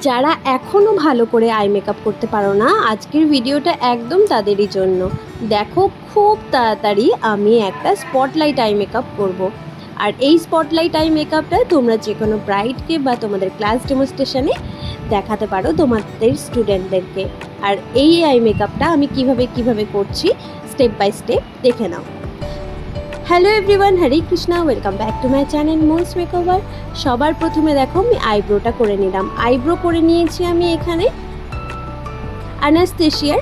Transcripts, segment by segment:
যারা এখনও ভালো করে আই মেকআপ করতে পারো না, আজকের ভিডিওটা একদম তাদেরই জন্য। দেখো, খুব তাড়াতাড়ি আমি একটা স্পটলাইট আই মেকআপ করব। আর এই স্পটলাইট আই মেকআপটা তোমরা যে কোনো ব্রাইডকে বা তোমাদের ক্লাস ডেমনস্ট্রেশনে দেখাতে পারো তোমাদের স্টুডেন্টদেরকে। আর এই আই মেকআপটা আমি কিভাবে করছি স্টেপ বাই স্টেপ দেখে নাও। Hello everyone, Hare Krishna, welcome back to my channel Moms Makeover. সবার প্রথমে দেখো আমি আইব্রোটা করে নিলাম। আইব্রো করে নিয়েছি আমি এখানে অ্যানাস্তেশিয়ার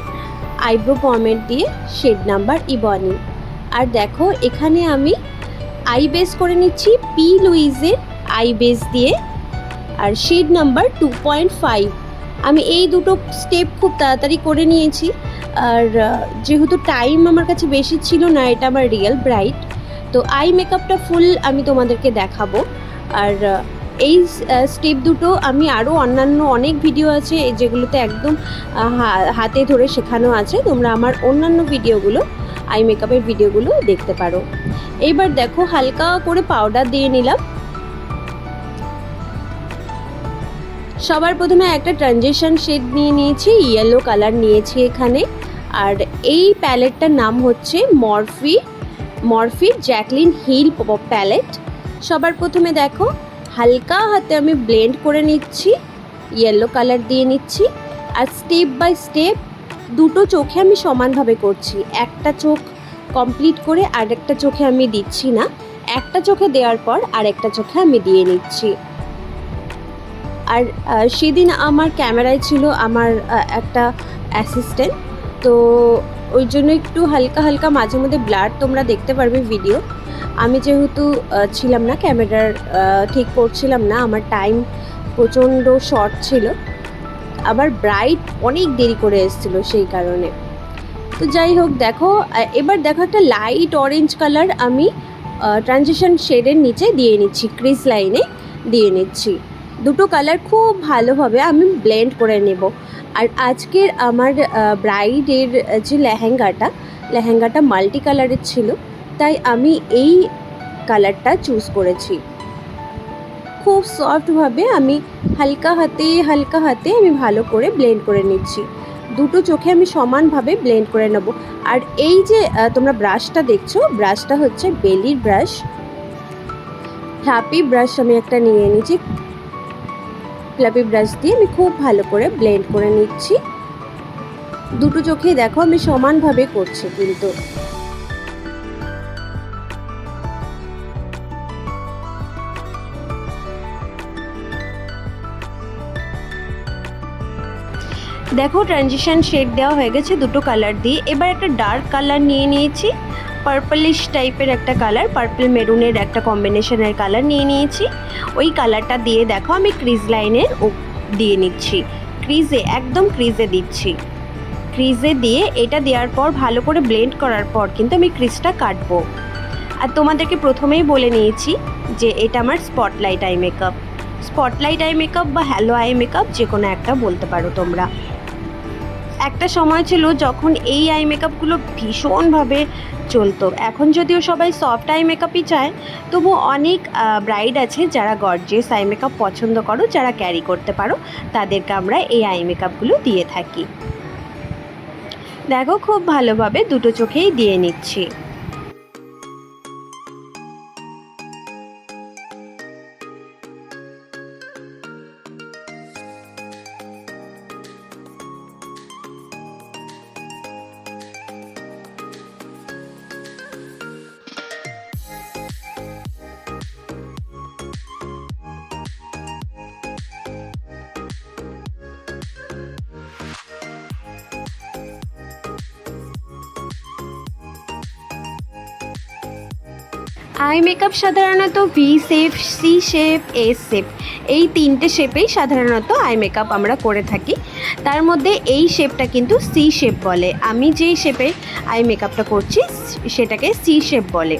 আইব্রো পমেড দিয়ে শেড নাম্বার ইবনি। আর দেখো এখানে আমি আই বেস করে নিচ্ছি পি লুইজের আই বেস দিয়ে, আর শেড নাম্বার 2.5। আমি এই দুটো স্টেপ খুব তাড়াতাড়ি করে নিয়েছি। আর যেহেতু টাইম আমার কাছে বেশি ছিল না, এটা আমার রিয়েল ব্রাইড, তো আই মেকআপটা ফুল আমি তোমাদেরকে দেখাবো। আর এই স্টেপ দুটো আমি আরও অন্যান্য অনেক ভিডিও আছে যেগুলোতে একদম হাতে ধরে শেখানো আছে, তোমরা আমার অন্যান্য ভিডিওগুলো আই মেকআপের ভিডিওগুলো দেখতে পারো। এইবার দেখো হালকা করে পাউডার দিয়ে নিলাম। সবার প্রথমে একটা ট্রানজিশন শেড নিয়ে নিয়েছি, ইয়েলো কালার নিয়েছি এখানে। আর এই প্যালেটটার নাম হচ্ছে মরফি জ্যাকলিন হিল প্যালেট। সবার প্রথমে দেখো হালকা হাতে আমি ব্লেন্ড করে নিচ্ছি, ইয়েলো কালার দিয়ে নিচ্ছি। আর স্টেপ বাই স্টেপ দুটো চোখে আমি সমানভাবে করছি। একটা চোখ কমপ্লিট করে আরেকটা চোখে আমি দিচ্ছি না, একটা চোখে দেওয়ার পর আরেকটা চোখে আমি দিয়ে নিচ্ছি। আর সেদিন আমার ক্যামেরায় ছিল আমার একটা অ্যাসিস্ট্যান্ট, তো ওই জন্য একটু হালকা হালকা মাঝে মধ্যে ব্লার তোমরা দেখতে পারবে ভিডিও। আমি যেহেতু ছিলাম না, ক্যামেরার ঠিক করছিলাম না, আমার টাইম প্রচণ্ড শর্ট ছিল, আবার ব্রাইড অনেক দেরি করে এসেছিলো সেই কারণে। তো যাই হোক, দেখো এবার দেখো একটা লাইট অরেঞ্জ কালার আমি ট্রানজিশন শেডের নিচে দিয়ে নিচ্ছি, ক্রিজ লাইনে দিয়ে নিচ্ছি। দুটো কালার খুব ভালোভাবে আমি ব্লেন্ড করে নেব। আর আজকের আমার ব্রাইডের যে লেহেঙ্গাটা মাল্টি কালারের ছিল, তাই আমি এই কালারটা চুজ করেছি। খুব সফটভাবে আমি হালকা হাতে আমি ভালো করে ব্লেন্ড করে নিচ্ছি। দুটো চোখে আমি সমানভাবে ব্লেন্ড করে নেব। আর এই যে তোমরা ব্রাশটা দেখছো, ব্রাশটা হচ্ছে বেলির ব্রাশ, ফ্লাপি ব্রাশ আমি একটা নিয়ে নিচ্ছি। ফ্লাপি ব্রাশ দিয়ে আমি খুব ভালো করে ব্লেন্ড করে নিচ্ছি। দুটো চোখেই দেখো আমি সমানভাবে করছি কিন্তু। দেখো ট্রানজিশন শেড দেওয়া হয়ে গেছে দুটো কালার দিয়ে। এবার একটা ডার্ক কালার নিয়ে নিয়েছি, পার্পলিশ টাইপের একটা কালার, পার্পল মেরুনের একটা কম্বিনেশনের কালার নিয়ে নিয়েছি। ওই কালারটা দিয়ে দেখো আমি ক্রিজ লাইনের দিয়ে নিচ্ছি, একদম ক্রিজে দিচ্ছি। ক্রিজে দিয়ে এটা দেওয়ার পর ভালো করে ব্লেন্ড করার পর কিন্তু আমি ক্রিজটা কাটবো। আর তোমাদেরকে প্রথমেই বলে নিয়েছি যে এটা আমার স্পটলাইট আই মেকআপ বা হ্যালো আই মেকআপ যে কোনো একটা বলতে পারো তোমরা। একটা সময় ছিল যখন এই আই মেকআপগুলো ভীষণভাবে চলতো। এখন যদিও সবাই সফট আই মেকআপই চায়, তবু অনেক ব্রাইড আছে যারা গর্জিয়াস আই মেকআপ পছন্দ করো, যারা ক্যারি করতে পারো, তাদেরকে আমরা এই আই মেকআপগুলো দিয়ে থাকি। দেখো খুব ভালোভাবে দুটো চোখেই দিয়ে নিচ্ছি। আই মেকআপ সাধারণত V shape, C shape, S shape, এই তিনটে শেপেই সাধারণত আই মেকআপ আমরা করে থাকি। তার মধ্যে এই শেপটা কিন্তু সি শেপ বলে। আমি যেই শেপে আই মেকআপটা করছি সেটাকে সি শেপ বলে।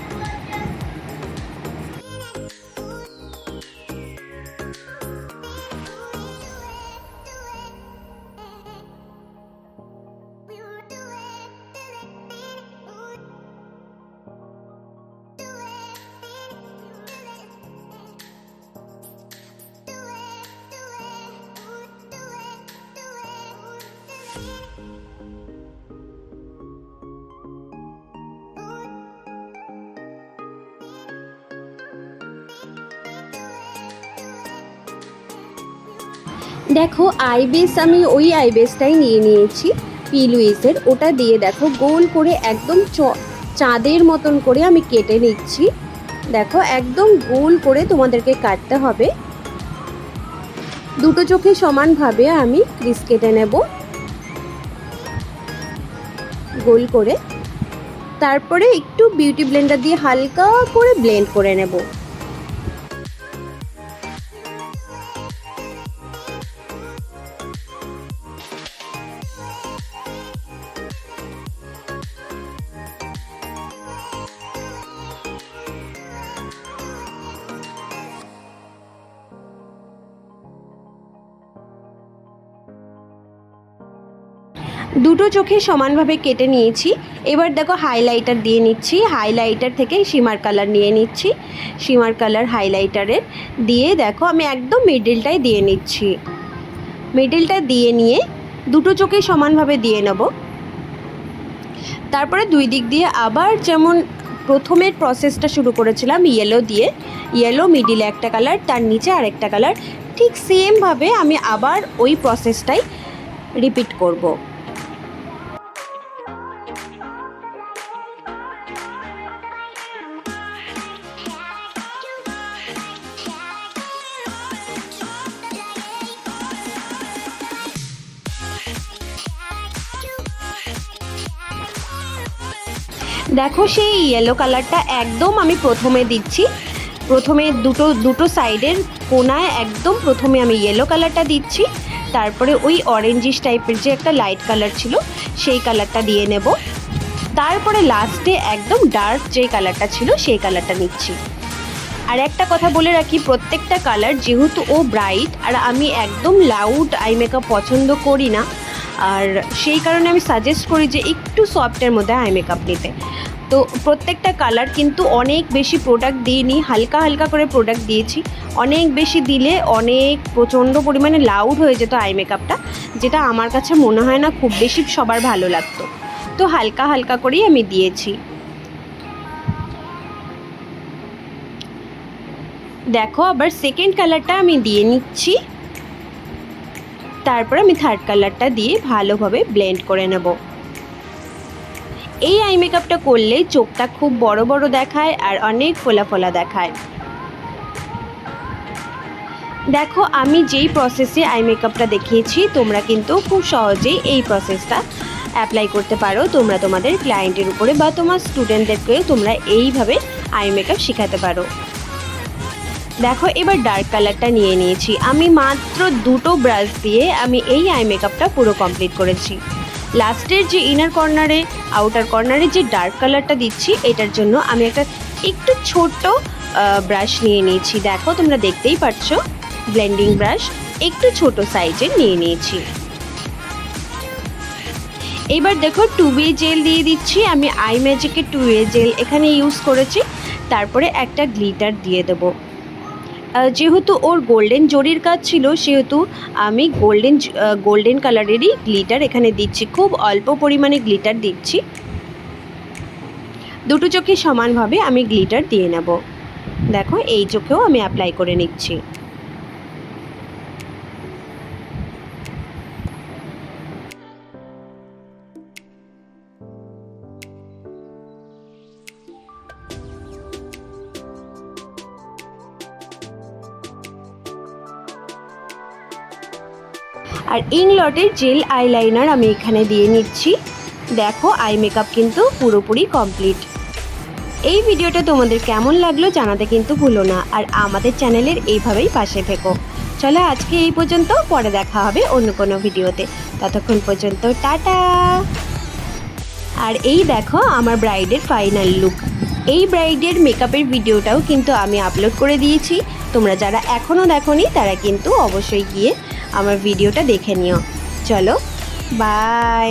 দেখো আইবেস আমি ওই আইবেসটাই নিয়ে নিয়েছি পিলুইসের, ওটা দিয়ে দেখো গোল করে একদম চাঁদের মতন করে আমি কেটে নিচ্ছি। দেখো একদম গোল করে তোমাদেরকে কাটতে হবে। দুটো চোখে সমানভাবে আমি ক্রিস কেটে নেব গোল করে। তারপরে একটু বিউটি ব্লেন্ডার দিয়ে হালকা করে ব্লেন্ড করে নেব। দুটো চোখে সমানভাবে কেটে নিয়েছি। এবার দেখো হাইলাইটার দিয়ে নিচ্ছি। হাইলাইটার থেকে শিমার কালার নিয়ে নিচ্ছি। শিমার কালার হাইলাইটারের দিয়ে দেখো আমি একদম মিডলটাই দিয়ে নিচ্ছি। মিডলটা দিয়ে নিয়ে দুটো চোখে সমানভাবে দিয়ে নেব। তারপরে দুই দিক দিয়ে আবার যেমন প্রথমের প্রসেসটা শুরু করেছিলাম ইয়েলো দিয়ে, ইয়েলো মিডিলে একটা কালার, তার নিচে আরেকটা কালার, ঠিক সেমভাবে আমি আবার ওই প্রসেসটাই রিপিট করব। দেখো সেই ইয়েলো কালারটা একদম আমি প্রথমে দিচ্ছি। প্রথমে দুটো সাইডের কোনায় একদম প্রথমে আমি ইয়েলো কালারটা দিচ্ছি। তারপরে ওই অরেঞ্জিশ টাইপের যে একটা লাইট কালার ছিল সেই কালারটা দিয়ে নেব। তারপরে লাস্টে একদম ডার্ক যে কালারটা ছিল সেই কালারটা নিচ্ছি। আর একটা কথা বলে রাখি, প্রত্যেকটা কালার যেহেতু ও ব্রাইট আর আমি একদম লাউড আই মেকআপ পছন্দ করি না, আর সেই কারণে আমি সাজেস্ট করি যে একটু সফটের মধ্যে আই মেকআপ নিতে। তো প্রত্যেকটা কালার কিন্তু অনেক বেশি প্রোডাক্ট দিইনি, হালকা হালকা করে প্রোডাক্ট দিয়েছি। অনেক বেশি দিলে অনেক প্রচণ্ড পরিমাণে লাউড হয়ে যেত আই মেকআপটা, যেটা আমার কাছে মনে হয় না খুব বেশি সবার ভালো লাগতো। তো হালকা হালকা করেই আমি দিয়েছি। দেখো আবার সেকেন্ড কালারটা আমি দিয়ে নিচ্ছি। তারপর আমি থার্ড কালারটা দিয়ে ভালোভাবে ব্লেন্ড করে নেব। এই আই মেকআপটা করলে চোখটা খুব বড় বড় দেখায় আর অনেক ফোলা ফোলা দেখায়। দেখো আমি যেই প্রসেসে আই মেকআপটা দেখিয়েছি তোমরা কিন্তু খুব সহজেই এই প্রসেসটা অ্যাপ্লাই করতে পারো তোমরা তোমাদের ক্লায়েন্টের উপরে, বা তোমার স্টুডেন্টদেরকেও তোমরা এইভাবে আই মেকআপ শেখাতে পারো। দেখো এবার ডার্ক কালারটা নিয়ে নিয়েছি। আমি মাত্র দুটো ব্রাশ দিয়ে আমি এই আই মেকআপটা পুরো কমপ্লিট করেছি। লাস্টের যে ইনার কর্নারে আউটার কর্নারে যে ডার্ক কালারটা দিচ্ছি এটার জন্য আমি একটা একটু ছোট্ট ব্রাশ নিয়ে নিয়েছি। দেখো তোমরা দেখতেই পাচ্ছো, ব্লেন্ডিং ব্রাশ একটু ছোট সাইজের নিয়ে নিয়েছি। এবার দেখো 2A জেল দিয়ে দিচ্ছি। আমি আই ম্যাজিকের 2A জেল এখানে ইউজ করেছি। তারপরে একটা গ্লিটার দিয়ে দেবো। যেহেতু ওর গোল্ডেন জরির কাজ ছিল সেহেতু আমি গোল্ডেন কালারেরই গ্লিটার এখানে দিচ্ছি। খুব অল্প পরিমাণে গ্লিটার দিচ্ছি। দুটো চোখে সমানভাবে আমি গ্লিটার দিয়ে নেব। দেখো এই চোখেও আমি অ্যাপ্লাই করে নিচ্ছি। আর ইংলটের জেল আইলাইনার আমি এখানে দিয়ে নিচ্ছি। দেখো আই মেকআপ কিন্তু পুরোপুরি কমপ্লিট। এই ভিডিওটা তোমাদের কেমন লাগলো জানাতে কিন্তু ভুলো না, আর আমাদের চ্যানেলের এইভাবেই পাশে থেকো। চলো আজকে এই পর্যন্ত, পরে দেখা হবে অন্য কোনো ভিডিওতে। ততক্ষণ পর্যন্ত টাটা। আর এই দেখো আমার ব্রাইডের ফাইনাল লুক। এই ব্রাইডের মেকআপের ভিডিওটাও কিন্তু আমি আপলোড করে দিয়েছি। তোমরা যারা এখনও দেখোনি তারা কিন্তু অবশ্যই গিয়ে আমার ভিডিওটা দেখে নিও। চলো বাই।